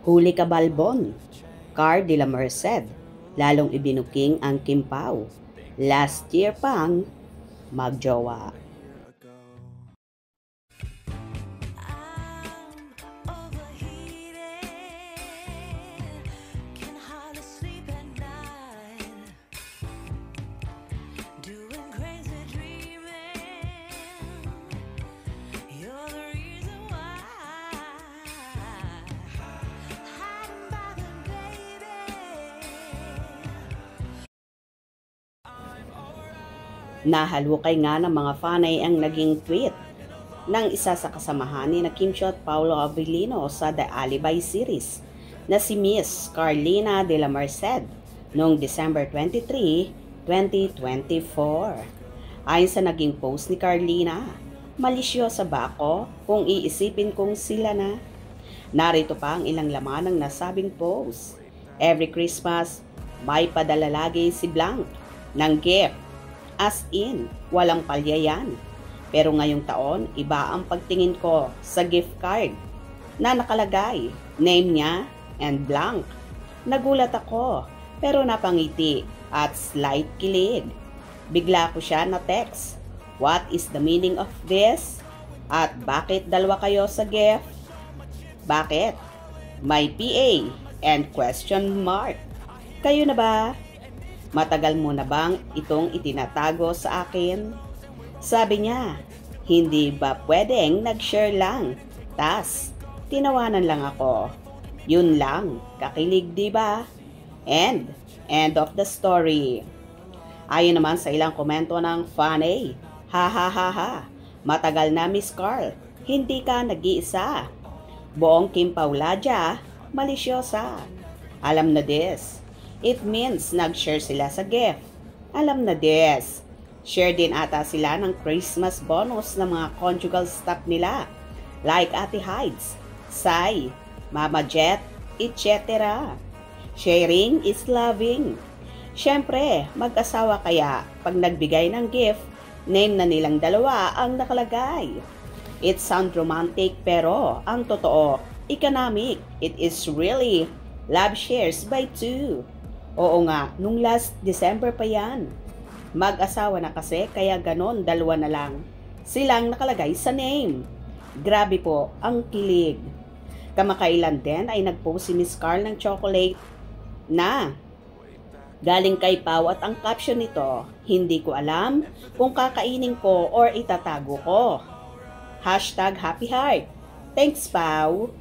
Huli ka balbon, Carl de la Merced, lalong ibinuking ang Kim Pao. Last year pang magjowa. Nahalukay nga ng mga fanay ang naging tweet ng isa sa kasamahan ni na Kim Chiu at Paolo Abilino sa The Alibi series na si Miss Carlina de la Merced noong December 23, 2024. Ayon sa naging post ni Carlina, malisyosa ba ako kung iisipin kong sila na? Narito pa ang ilang laman ng nasabing post. Every Christmas, may padala lagi si Blanc ng gift. As in, walang palya yan. Pero ngayong taon, iba ang pagtingin ko sa gift card na nakalagay, name niya and blank. Nagulat ako, pero napangiti at slight kilig. Bigla ko siya na text, what is the meaning of this? At bakit dalawa kayo sa gift? Bakit? May PA and question mark. Kayo na ba? Matagal mo na bang itong itinatago sa akin? Sabi niya, hindi ba pwedeng nag-share lang? Tas, tinawanan lang ako. Yun lang, kakilig di ba? End of the story. Ayon naman sa ilang komento ng fanay, ha ha ha ha, matagal na Miss Carl, hindi ka nag-iisa. Buong Kim Pauladya, malisyosa. Alam na this. It means nag-share sila sa gift. Alam na this. Share din ata sila ng Christmas bonus ng mga conjugal stuff nila. Like Ate Hides, Sai, Mama Jet, etc. Sharing is loving. Siyempre, mag-asawa kaya pag nagbigay ng gift, name na nilang dalawa ang nakalagay. It sounds romantic pero ang totoo, economic. It is really love shares by two. Oo nga, nung last December pa yan. Mag-asawa na kasi kaya ganon, dalawa na lang. Silang nakalagay sa name. Grabe po, ang kilig. Kamakailan din ay nagpost si Miss Carl ng chocolate na galing kay Pao at ang caption nito, hindi ko alam kung kakainin ko or itatago ko. Hashtag happy heart. Thanks, Pao.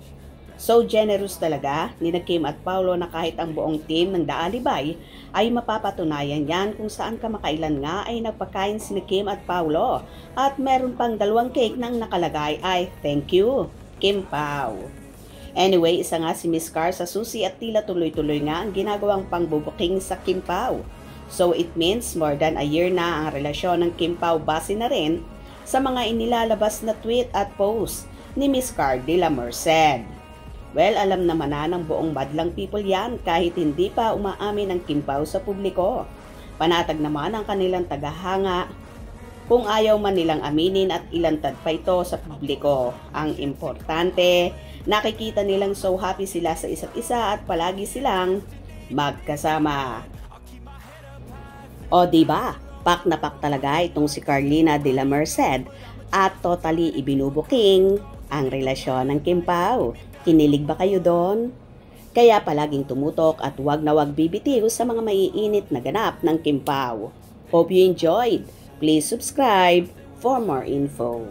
So generous talaga ni na Kim at Paolo na kahit ang buong team ng The Alibay ay mapapatunayan yan kung saan kamakailan nga ay nagpakain si na Kim at Paolo at meron pang 2 cake nang nakalagay ay thank you, Kim Pao. Anyway, isa nga si Miss Carl sa susi at tila tuloy-tuloy nga ang ginagawang pangbubuking sa Kim Pao. So it means more than a year na ang relasyon ng Kim Pao base na rin sa mga inilalabas na tweet at post ni Miss Carl de la Merced. Well, alam naman na ng buong madlang people yan kahit hindi pa umaamin ang Kim Pao sa publiko. Panatag naman ang kanilang tagahanga kung ayaw man nilang aminin at ilantad pa ito sa publiko. Ang importante, nakikita nilang so happy sila sa isa't isa at palagi silang magkasama. O diba, pak na pak talaga itong si Carlina de la Merced at totally ibinubuking ang relasyon ng Kim Pao. Kinilig ba kayo doon? Kaya palaging tumutok at wag na wag bibitiw sa mga maiinit na ganap ng Kim Pao. Hope you enjoyed. Please subscribe for more info.